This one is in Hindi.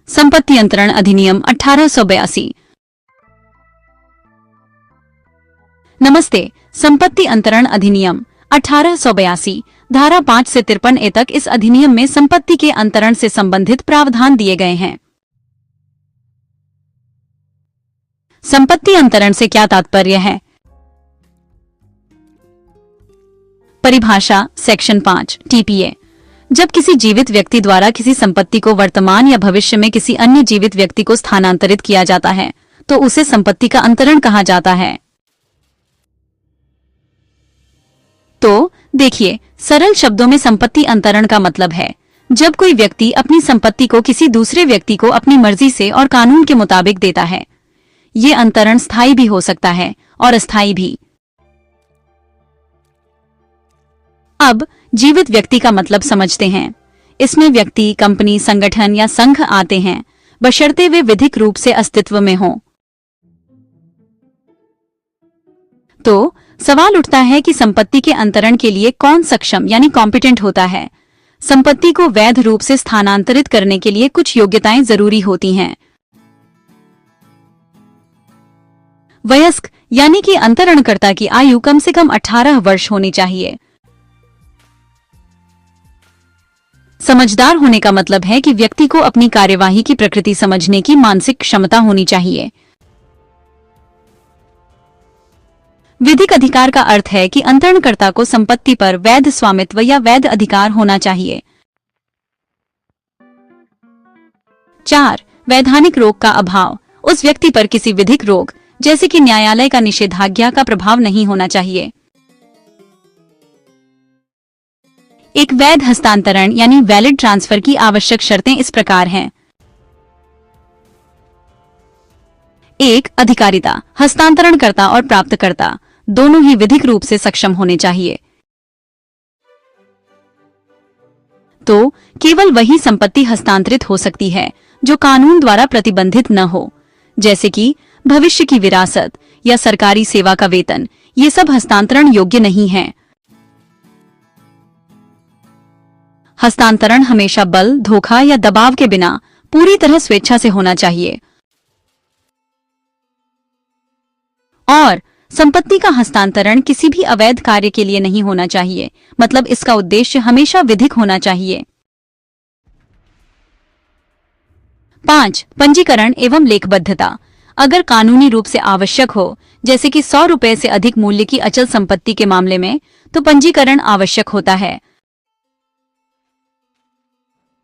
संपत्ति अंतरण अधिनियम 1882। नमस्ते। संपत्ति अंतरण अधिनियम 1882 धारा 5 से 53A तक इस अधिनियम में संपत्ति के अंतरण से संबंधित प्रावधान दिए गए हैं। संपत्ति अंतरण से क्या तात्पर्य है? परिभाषा सेक्शन 5 TPA। जब किसी जीवित व्यक्ति द्वारा किसी संपत्ति को वर्तमान या भविष्य में किसी अन्य जीवित व्यक्ति को स्थानांतरित किया जाता है तो उसे संपत्ति का अंतरण कहा जाता है। तो देखिए, सरल शब्दों में संपत्ति अंतरण का मतलब है जब कोई व्यक्ति अपनी संपत्ति को किसी दूसरे व्यक्ति को अपनी मर्जी से और कानून के मुताबिक देता है। ये अंतरण स्थायी भी हो सकता है और अस्थायी भी। अब जीवित व्यक्ति का मतलब समझते हैं। इसमें व्यक्ति, कंपनी, संगठन या संघ आते हैं, बशर्ते वे विधिक रूप से अस्तित्व में हों। तो सवाल उठता है कि संपत्ति के अंतरण के लिए कौन सक्षम यानी कॉम्पिटेंट होता है? संपत्ति को वैध रूप से स्थानांतरित करने के लिए कुछ योग्यताएं जरूरी होती हैं। वयस्क यानी कि अंतरणकर्ता की आयु कम से कम 18 वर्ष होनी चाहिए। समझदार होने का मतलब है कि व्यक्ति को अपनी कार्यवाही की प्रकृति समझने की मानसिक क्षमता होनी चाहिए। विधिक अधिकार का अर्थ है कि अंतरणकर्ता को संपत्ति पर वैध स्वामित्व या वैध अधिकार होना चाहिए। 4. वैधानिक रोक का अभाव। उस व्यक्ति पर किसी विधिक रोक जैसे कि न्यायालय का निषेधाज्ञा का प्रभाव नहीं होना चाहिए। एक वैध हस्तांतरण यानी वैलिड ट्रांसफर की आवश्यक शर्तें इस प्रकार हैं। 1. अधिकारिता। हस्तांतरणकर्ता और प्राप्तकर्ता दोनों ही विधिक रूप से सक्षम होने चाहिए। तो केवल वही संपत्ति हस्तांतरित हो सकती है जो कानून द्वारा प्रतिबंधित न हो, जैसे कि भविष्य की विरासत या सरकारी सेवा का वेतन। ये सब हस्तांतरण योग्य नहीं है। हस्तांतरण हमेशा बल, धोखा या दबाव के बिना पूरी तरह स्वेच्छा से होना चाहिए। और संपत्ति का हस्तांतरण किसी भी अवैध कार्य के लिए नहीं होना चाहिए, मतलब इसका उद्देश्य हमेशा विधिक होना चाहिए। 5. पंजीकरण एवं लेखबद्धता। अगर कानूनी रूप से आवश्यक हो, जैसे कि 100 रुपए से अधिक मूल्य की अचल संपत्ति के मामले में, तो पंजीकरण आवश्यक होता है।